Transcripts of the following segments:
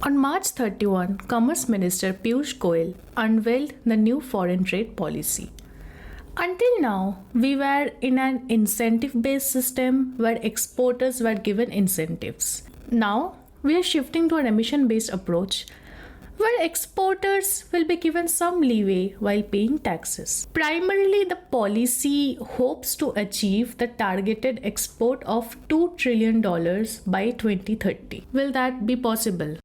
On March 31, Commerce Minister Piyush Goyal unveiled the new foreign trade policy. Until now, we were in an incentive based system where exporters were given incentives. Now, we are shifting to an emission based approach where exporters will be given some leeway while paying taxes. Primarily, the policy hopes to achieve the targeted export of $2 trillion by 2030. Will that be possible?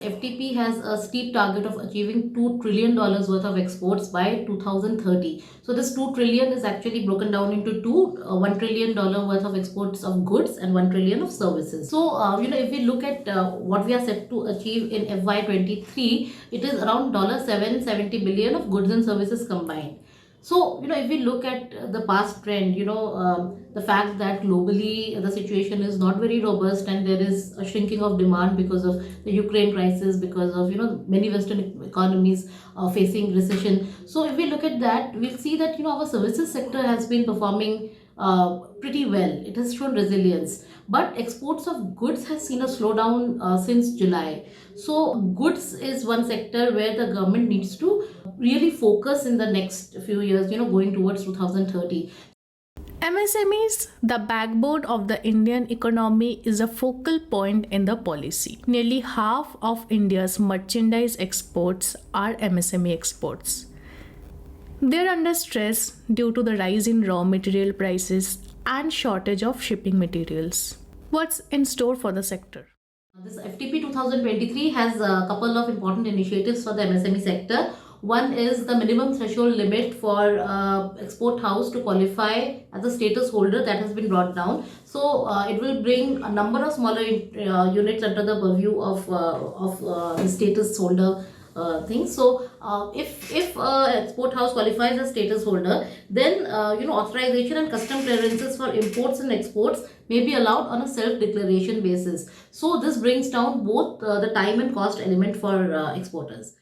FTP has a steep target of achieving $2 trillion worth of exports by 2030. So this 2 trillion is actually broken down into two, $1 trillion worth of exports of goods and 1 trillion of services. So, if we look at what we are set to achieve in FY23, it is around $770 billion of goods and services combined. So, if we look at the past trend, the fact that globally the situation is not very robust and there is a shrinking of demand because of the Ukraine crisis, because of, many Western economies facing recession. So, if we look at that, we'll see that, our services sector has been performing pretty well. It has shown resilience, but exports of goods has seen a slowdown since July. So goods is one sector where the government needs to really focus in the next few years, going towards 2030. MSMEs, the backbone of the Indian economy, is a focal point in the policy. Nearly half of India's merchandise exports are MSME exports. They are under stress due to the rise in raw material prices and shortage of shipping materials. What's in store for the sector? This FTP 2023 has a couple of important initiatives for the MSME sector. One is the minimum threshold limit for export house to qualify as a status holder that has been brought down. So it will bring a number of smaller units under the purview of the status holder thing. So if export house qualifies as status holder, then authorization and custom clearances for imports and exports may be allowed on a self-declaration basis. So this brings down both the time and cost element for exporters.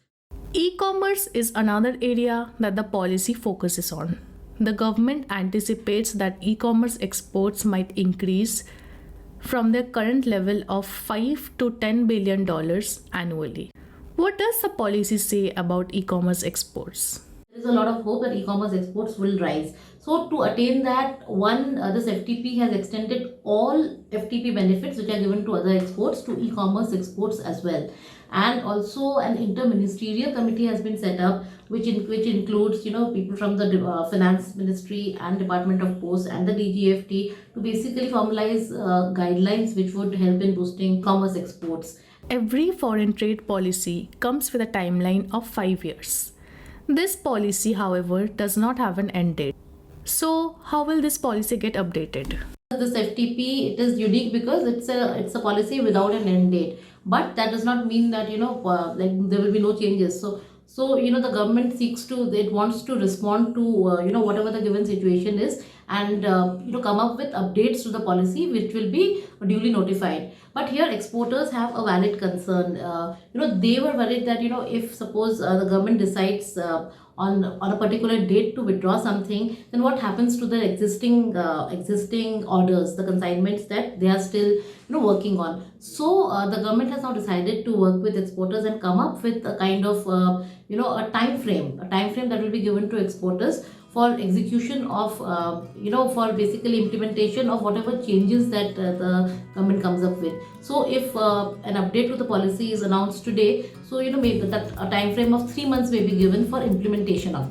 E-commerce is another area that the policy focuses on. The government anticipates that e-commerce exports might increase from their current level of $5 to $10 billion annually. What does the policy say about e-commerce exports? There is a lot of hope that e-commerce exports will rise. So to attain that, this FTP has extended all FTP benefits which are given to other exports to e-commerce exports as well. And also an interministerial committee has been set up which includes people from the finance ministry and Department of Post and the DGFT to basically formalize guidelines which would help in boosting commerce exports. Every foreign trade policy comes with a timeline of 5 years. This policy, however, does not have an end date. So, how will this policy get updated? This FTP, it is unique because it's a policy without an end date. But that does not mean that there will be no changes. So the government wants to respond to whatever the given situation is, and come up with updates to the policy which will be duly notified. But here exporters have a valid concern. They were worried that if suppose the government decides on a particular date to withdraw something, then what happens to the existing orders, the consignments that they are still working on. So the government has now decided to work with exporters and come up with a kind of a time frame that will be given to exporters for execution of for basically implementation of whatever changes that the government comes up with. So if an update to the policy is announced today, so maybe that a time frame of 3 months may be given for implementation of